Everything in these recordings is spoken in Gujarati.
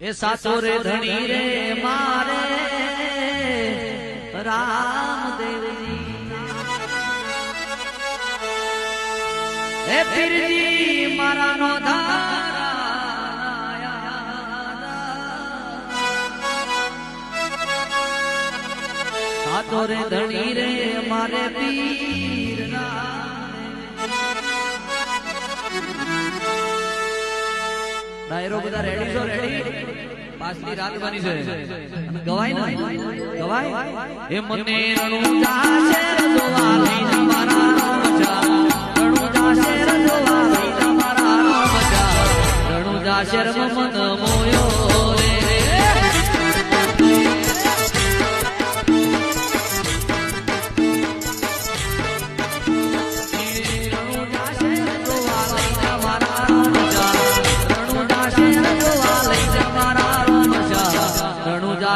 એ સાચો રે ધણી રે મારે રામદેવજી એ પીરજી મારા નો સાચો રે ધણી રે મારે પીર ડાયરો બધા રેડી છો રેડી પાછલી રાત બની છે ગવાય ને ગવાય એ મને રણું જાશે રજવા લઈને મારા રામજા રણું જાશે રજવા લઈને મારા રામજા રણું જાશે મન મોયો રે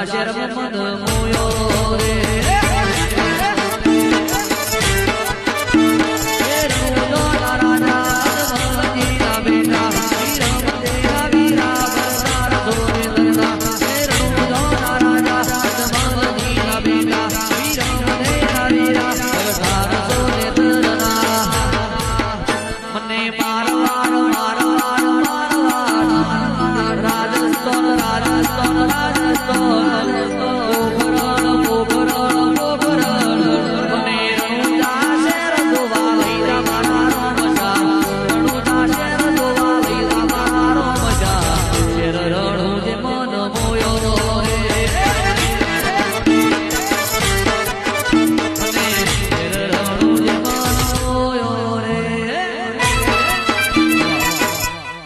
શર્મ મન મોયો